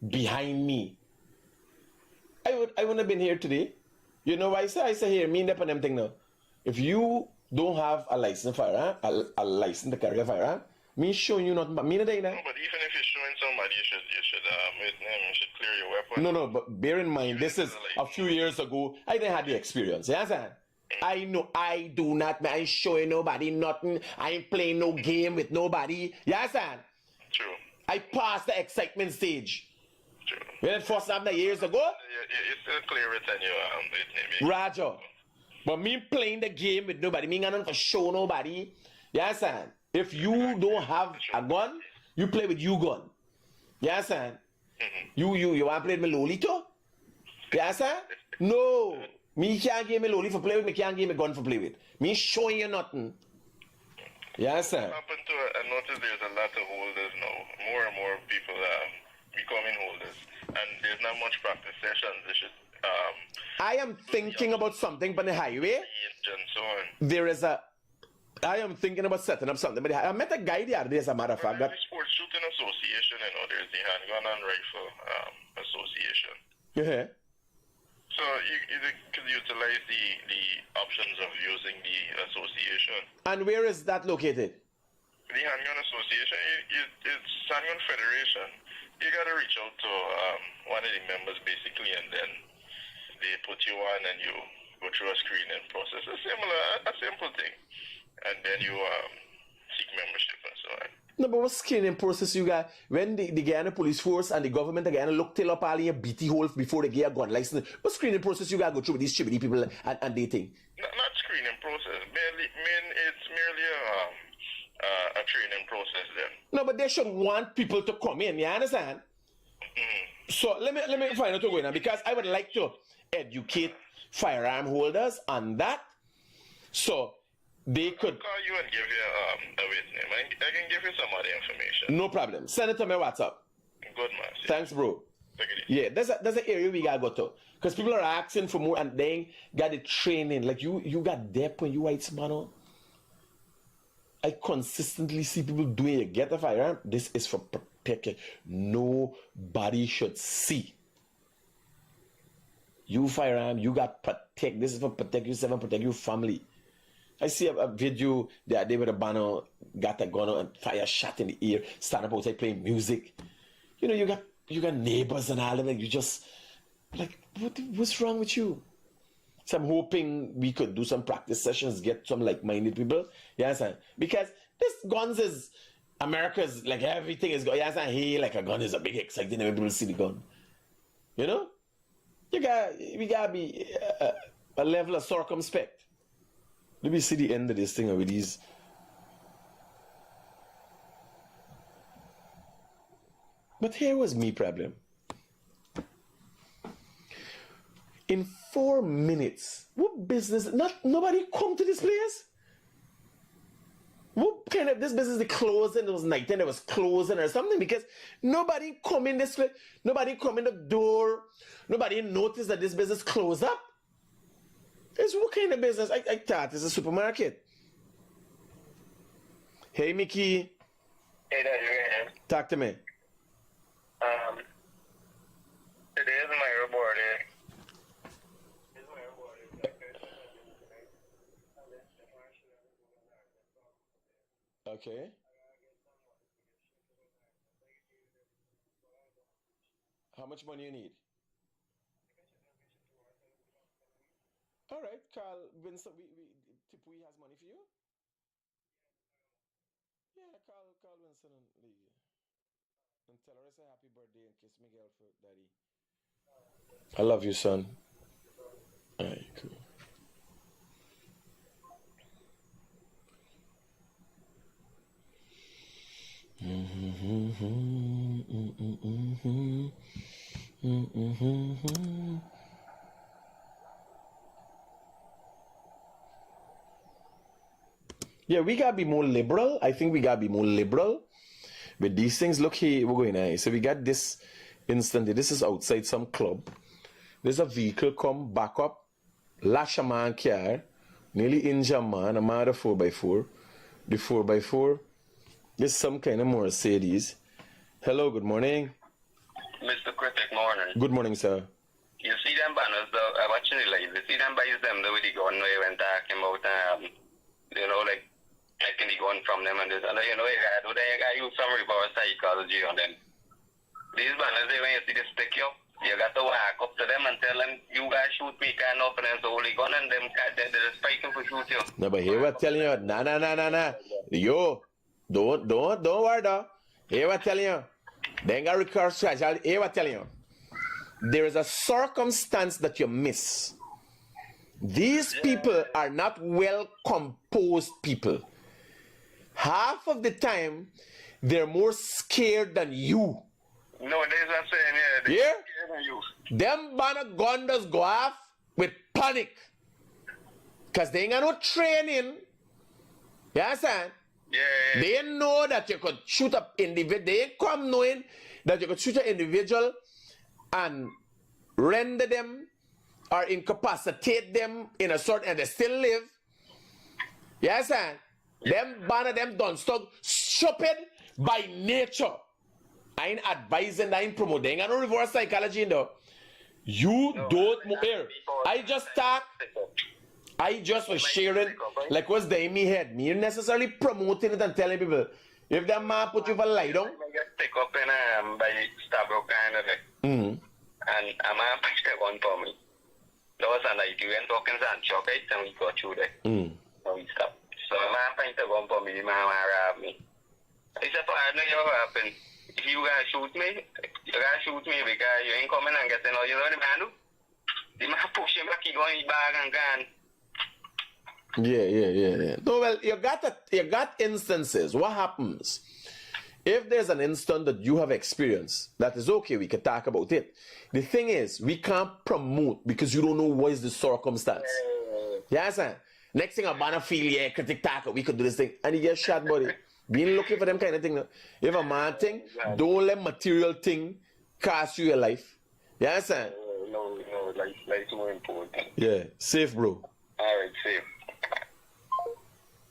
behind me. I wouldn't have been here today. You know why I say here, me up on them thing now. If you don't have a license firearm, a license to carry a firearm, me showing you nothing but me today now. No, but even if you're showing somebody, you should clear your weapon. No, but bear in mind, this is a few years ago. I didn't have the experience. You understand? I know I do not, I ain't showing nobody nothing. I ain't playing no game with nobody. You understand? True. I passed the excitement stage. True. When it first happened years ago, you still clear it and you Roger. But me playing the game with nobody, me not for show nobody. You understand? If you don't have a gun, you play with you gun. You understand? You want to play with me lolito? You understand? No. Me can't give me loli for play with, me can't give me gun for play with. Me showing you nothing. You understand? I noticed there's a lot of holders now. More and more people are becoming holders. And there's not much practice sessions. They should, I am thinking about something on the highway. And so on. I am thinking about setting up something. But I met a guy the other day, as a matter of fact. There's the Sports Shooting Association, there's the Handgun and Rifle Association. Yeah. So you could utilize the options of using the association. And where is that located? The Handgun Association, it's Handgun Federation. You got to reach out to one of the members basically, and then they put you on and you go through a screening process. A simple thing. And then you seek membership and so on. No, but what screening process you got when the Guyana police force and the government again look till up all in your BT holes before they get a gun license? What screening process you got to go through with these chibity people and they think? Not screening process. It's merely a training process then. No, but they should want people to come in. You understand? So let me find out what's going on because I would like to educate firearm holders on that. So they could call you and give you a witness. I can give you some other information. No problem. Send it to my WhatsApp. Good man. Thanks, bro. Yeah, there's an area we gotta go to because people are asking for more and they got the training. Like you got depth when you white man. I consistently see people doing it. Get a firearm. This is for protection. Nobody should see. You firearm, you got protect. This is for protect yourself and protect your family. I see a video the other day with a banner, got a gun and fire shot in the ear, stand up outside playing music. You know, you got neighbors and all of that. You just like, what's wrong with you? So I'm hoping we could do some practice sessions, get some like-minded people. You understand? Because this guns is America's, like, everything is going. You understand? Hey, like, a gun is a big exciting when people see the gun. You know? We gotta be a level of circumspect. Let me see the end of this thing with these. But here was me problem. In 4 minutes, what business? Nobody come to this place. What kind of this business? The closing, it was night and it was closing or something, because nobody come in this place. Nobody come in the door. Nobody noticed that this business closed up. It's what kind of business? I thought it's a supermarket. Hey, Mickey. Hey, there, Talk to me. today is my report. Okay. How much money you need? All right, Carl Vincent, Tipui has money for you? Yeah, Carl Vincent and Lee. And tell her I say happy birthday and kiss Miguel for daddy. I love you, son. All right, cool. Yeah, we gotta be more liberal. I think we gotta be more liberal with these things. Look here, we're going on. So we got this instantly. This is outside some club. There's a vehicle come back up, lash a man car, nearly injure a man, a man of 4x4. The 4x4 is some kind of Mercedes. Hello, good morning. Mr. Critic, morning. Good morning, sir. You see them banners, though, I'm watching the live. You see them by them, though, with the gun, they went talking about, you know, like, taking the gun from them and this. And, you know, I use some reverse psychology on them. These banners, when you see the stick you got to walk up to them and tell them, you guys shoot me, can't open them, so holy gun, and them, they're just fighting for shoot you. No, but here we're telling you, nah. Yo, don't worry, though. Here we're telling you, they ain't got recurse strategy. Here we're telling you, there is a circumstance that you miss. These people are not well composed people. Half of the time, they're more scared than you. No, they're not saying, yeah. Yeah? Scared of you. Them banner gun does go off with panic. Because they ain't got no training. You understand? Yeah. They know that you could shoot up individual. They ain't come knowing that you could shoot an individual and render them or incapacitate them in a certain, and they still live. You understand? Them banner, them done stuck stupid by nature. I ain't advising, I ain't promoting. I don't reverse psychology in there. You don't move here. I just was sharing like what's the in me head. Me necessarily promoting it and telling people if that man put you for lie down. I get pick up in by Stabrook kind of thing. And a man pushed the gun for me. There was a night we went talking and shock it and we got through there. So we stopped. So a man pushed the gun for me, the man robbed me. I said, I know what happened. If you guys shoot me, because you ain't coming and getting all you know the man do. The man push him back, he go in his bag and gone. Yeah. No, well, you got instances. What happens? If there's an instant that you have experienced, that is okay, we can talk about it. The thing is, we can't promote because you don't know what is the circumstance. Yes, sir. Next thing, a banner feel, yeah, critic talk, we could do this thing. And you get shot, buddy. Being looking for them kind of thing. If a man thing, don't let material thing cost you your life. You understand? No, life's more important. Yeah, safe, bro. Alright, safe.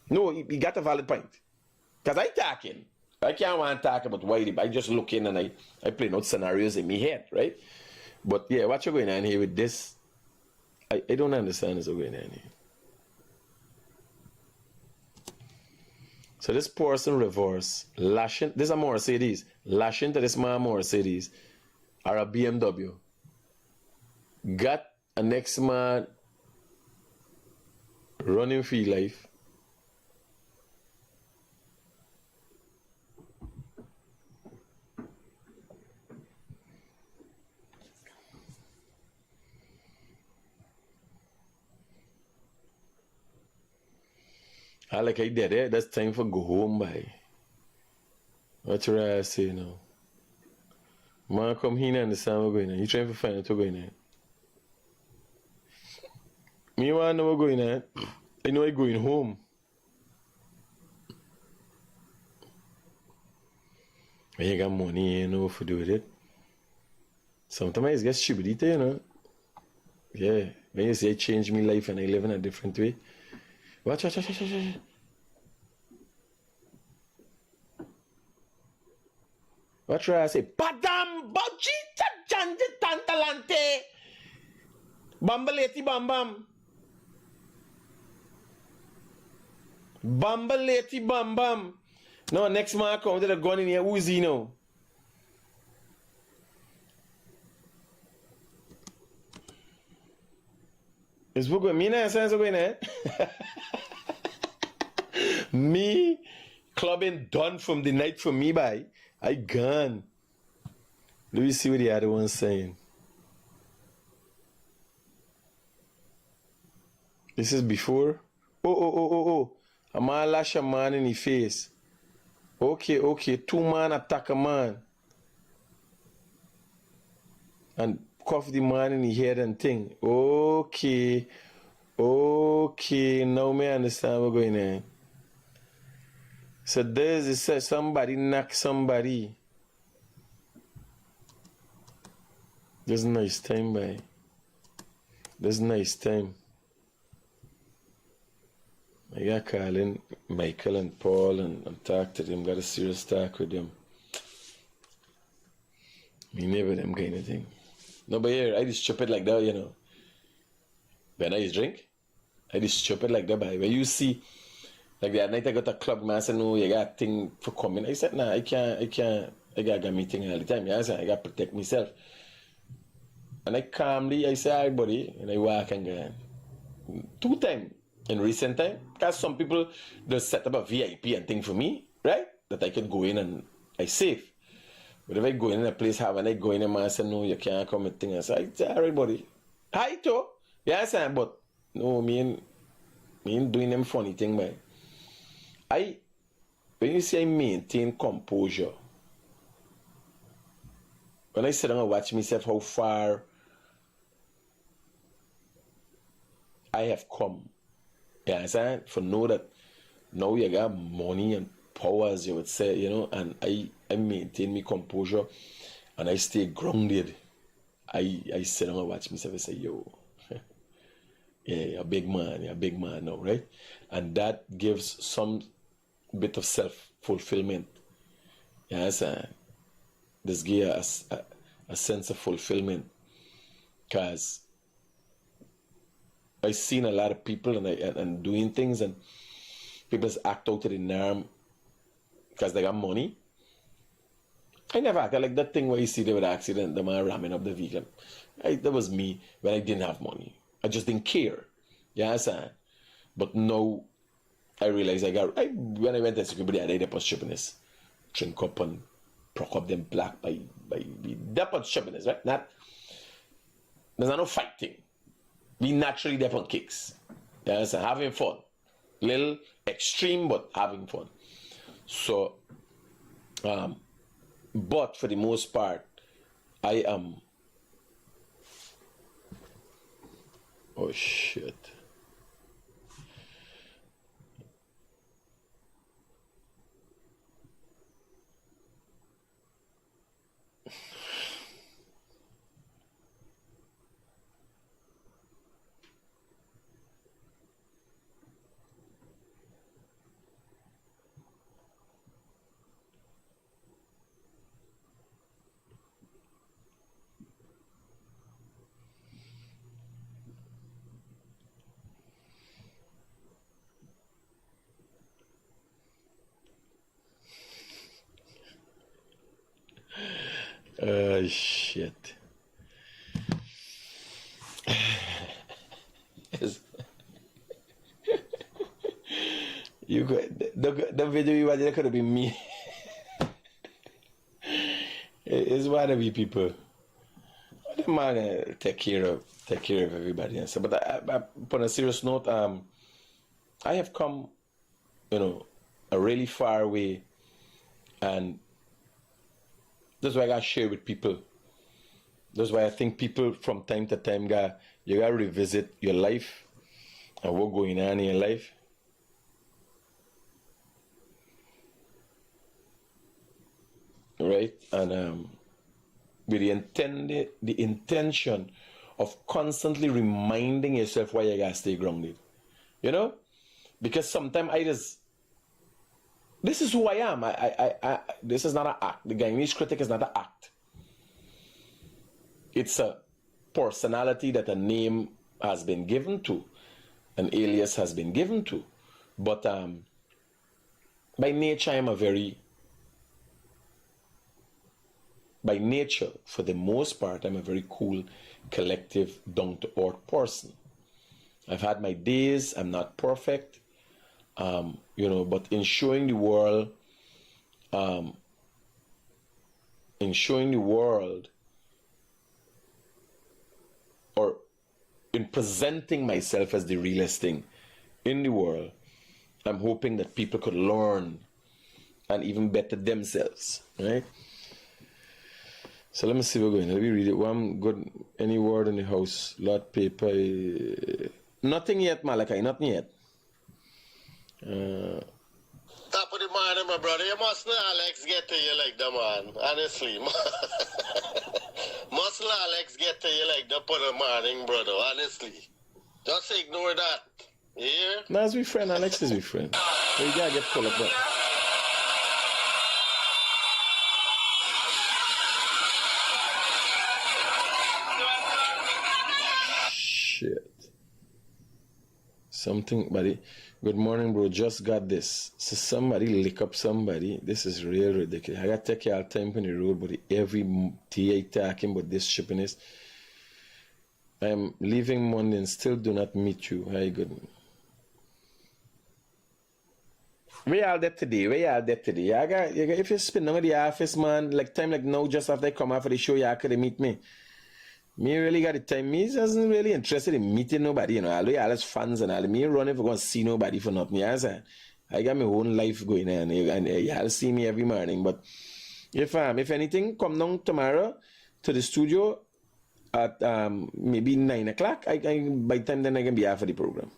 No, you got a valid point. Because I talking. I can't want to talk about why. I just look in and I play out scenarios in my head, right? But yeah, what you're going on here with this, I don't understand what's going on here. So this person reverse, lashing, this is a Mercedes, lashing to this man Mercedes, or a BMW. Got a next man running for your life. Like I did it, that's time for go home by. What you I say now? Man come here and understand what's going on. You trying to find out what's going on. Me want to know what's going on. I know I'm going home. When you got money, you know what to do with it. Sometimes it gets stupid, you know. Yeah. When you say it changed my life and I live in a different way. Watch. What try I say? Padam bauchita janje tantalante. Bambaleti bam bam. Bambaleti bam bam. No, next man come with a gun in here. Who is he now? Is what going? Me na sense going eh? Me clubbing done from the night for me by. I gone. Let me see what the other one's saying. This is before. Oh. A man lash a man in the face. Okay. 2 man attack a man. And cuff the man in the head and thing. Okay. Now me understand what's going on. So there's it says somebody knock somebody. That's nice time, boy. That's nice time. I got calling Michael and Paul and talk to them. Got a serious talk with them. Me never them kind of thing. No, but here, I just chop it like that, you know. When I drink, I just chop it like that, boy. When you see, like the other night I got a club, man, I said, no, you got a thing for coming. I said, nah, I can't. I got a meeting all the time. Yeah, I said, I got to protect myself. And I calmly, I say, all right, buddy, and I walk and go. 2 times in recent time, because some people just set up a VIP and thing for me, right? That I could go in and I safe. But if I go in a place, when I go in, a man say, no, you can't come and thing. I say, all right, buddy. Hi, too. Yeah, I say, but no, me ain't doing them funny thing, man. When you say I maintain composure, when I sit down and watch myself how far I have come, you understand? For know that now you got money and power, as you would say, you know, and I maintain my composure and I stay grounded. I sit down and watch myself and say, yo, yeah, you're a big man now, right? And that gives some bit of self-fulfillment. You understand? This gives a sense of fulfillment, because I've seen a lot of people and doing things, and people act out of the norm because they got money. I never acted like that thing where you see they would accident, the man ramming up the vehicle. That was me when I didn't have money. I just didn't care. You understand? But now I realize when I went to security, I did was shippiness. Drink up and proc up them black by that was shippiness, right? There's no fighting. We naturally there on kicks. You understand? Having fun. Little extreme, but having fun. So but for the most part, I am oh shit. Shit. You could, the video you watched could have been me. It's one of you people. The man take care of everybody and stuff. But on a serious note, I have come, a really far way, and that's why I gotta share with people. That's why I think people from time to time you gotta revisit your life and what's going on in your life. Right? And with the intention of constantly reminding yourself why you gotta stay grounded. Because sometimes this is who I am. This is not an act. The Guyanese Critic is not an act. It's a personality that a name has been given to, an alias has been given to. But by nature, by nature, for the most part, I'm a very cool, collective, down-to-earth person. I've had my days. I'm not perfect. But in showing the world, or in presenting myself as the realest thing in the world, I'm hoping that people could learn and even better themselves, right? So let me see where we're going. Let me read it. One good, any word in the house, lot paper. Nothing yet, Malachi, nothing yet. Top of the morning, my brother. You must know Alex get to you like that, man. Honestly. Must know Alex get to you like that for the morning, brother. Honestly. Just ignore that. You hear? No, as we friend. Alex is we friend. So you gotta get pulled up. Shit. Something, buddy. Good morning, bro. Just got this. So somebody lick up somebody. This is real ridiculous. I gotta take y'all time on the road, but every day I talking about this shipping is. I am leaving Monday and still do not meet you. How you good? Where y'all there today? If you spend on the office, man, like time like now, just after I come out for the show, y'all could meet me. Me really got the time. Me isn't really interested in meeting nobody, Although y'all as fans and all. Me run if I'm going to see nobody for nothing. Yes, I got my own life going on, and y'all see me every morning. But if anything, come down tomorrow to the studio at maybe 9 o'clock. By the time then I can be out for the program.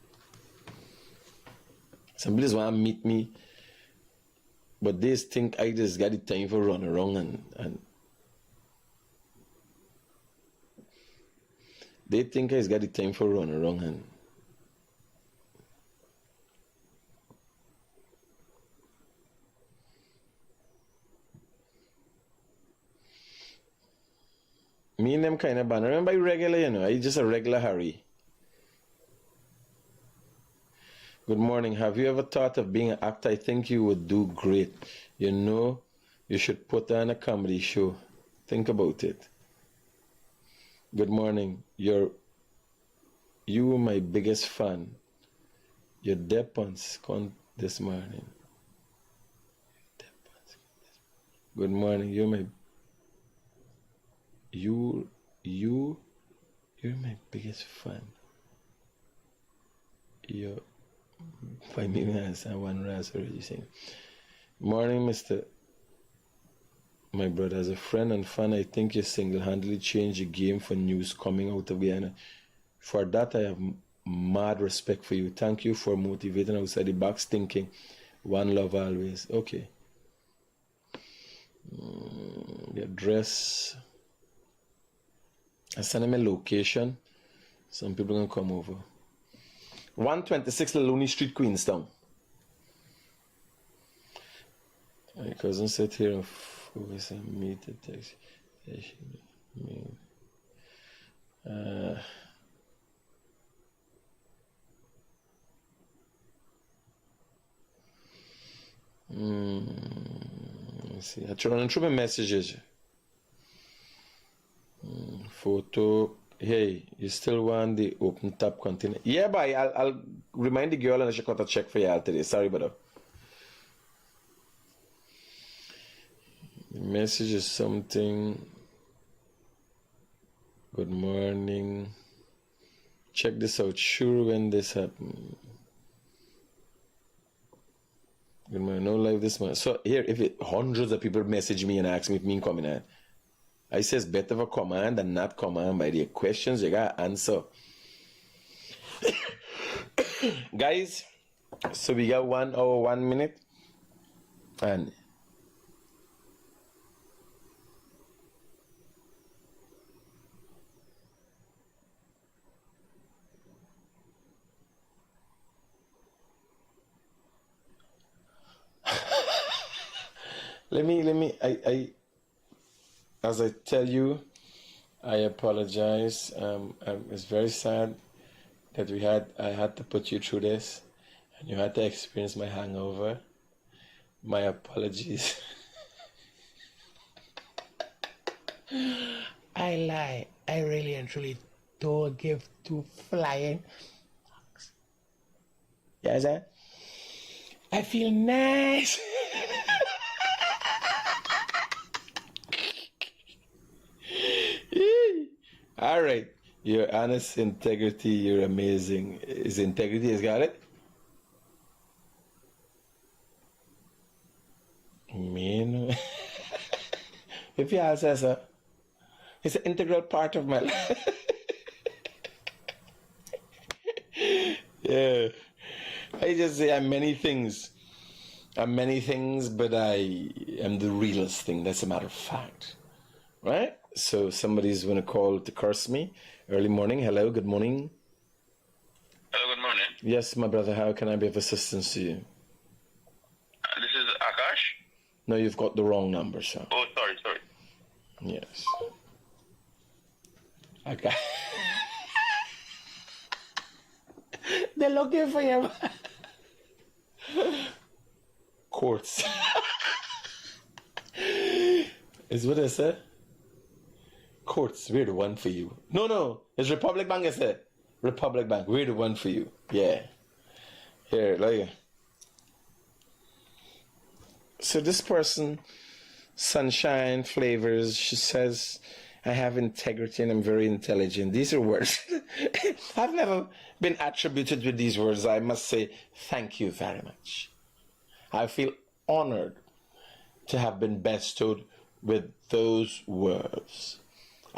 Some people just want to meet me, but they think I just got the time for run around and they think I just got the time for run around and me and them kind of banner. Remember, regular, I just a regular Harry. Good morning. Have you ever thought of being an actor? I think you would do great. You should put on a comedy show. Think about it. Good morning. You were my biggest fan. Your depons come this morning. Good morning. You're my biggest fan. You're 5 minutes and one ras already saying. Morning, Mr. My brother. As a friend and fan, I think you single-handedly changed the game for news coming out of Guyana. For that, I have mad respect for you. Thank you for motivating outside the box thinking. One love always. Okay. The address. I send him a location. Some people gonna come over. 126 Looney Street, Queenstown. My cousin sat here and focus and meet the text. Let's see. I try my messages. Photo. Hey, you still want the open top container? Yeah, bye. I'll remind the girl and I should cut a check for y'all today. Sorry, brother. The message is something. Good morning. Check this out. Sure, when this happened. Good morning. No live this morning. So here, if hundreds of people message me and ask me if me coming out, I says better for command than not command. By the questions you got answer. Guys, so we got 1 hour 1 minute, and let me I as I tell you, I apologize. It's very sad that I had to put you through this, and you had to experience my hangover. My apologies. I lie. I really and truly don't give two flying. Yes, sir. I feel nice. All right. Your honest integrity, you're amazing. Is integrity has got it? Man. If you ask us, it's an integral part of my life. Yeah. I just say I'm many things. I'm many things, but I am the realest thing. That's a matter of fact. Right? So somebody's going to call to curse me. Early morning. Hello, good morning. Hello, good morning. Yes, my brother, how can I be of assistance to you? This is Akash. No, you've got the wrong number, sir. Oh, sorry. Yes. Okay. They're looking for you. Courts. Is what I said? Courts, we're the one for you. No, it's Republic Bank, I said. Republic Bank, we're the one for you. Yeah. Here, like. So this person, Sunshine Flavors, she says, I have integrity and I'm very intelligent. These are words. I've never been attributed with these words. I must say thank you very much. I feel honored to have been bestowed with those words.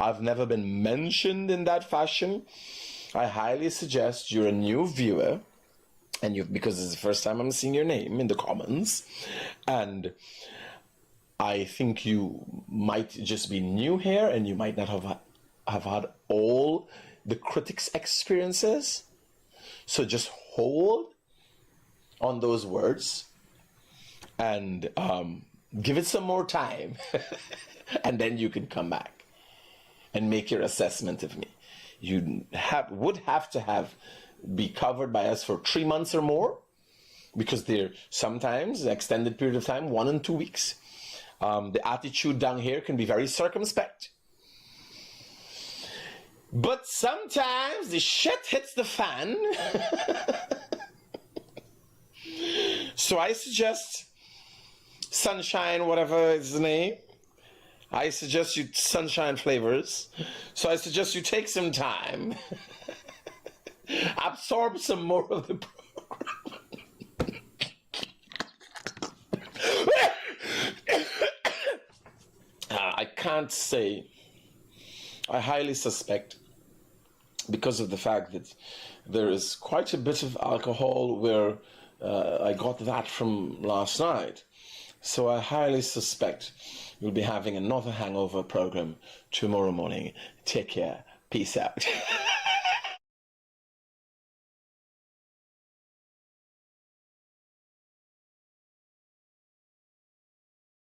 I've never been mentioned in that fashion. I highly suggest you're a new viewer, and because it's the first time I'm seeing your name in the comments, and I think you might just be new here, and you might not have had all the Critic's experiences. So just hold on those words and give it some more time, and then you can come back and make your assessment of me. You would have to be covered by us for 3 months or more, because they're sometimes an extended period of time, 1 and 2 weeks. The attitude down here can be very circumspect. But sometimes the shit hits the fan. So I suggest Sunshine, whatever is the name. I suggest you Sunshine Flavors. So I suggest you take some time. Absorb some more of the program. I can't say. I highly suspect, because of the fact that there is quite a bit of alcohol where I got that from last night. So I highly suspect you'll be having another hangover program tomorrow morning. Take care. Peace out.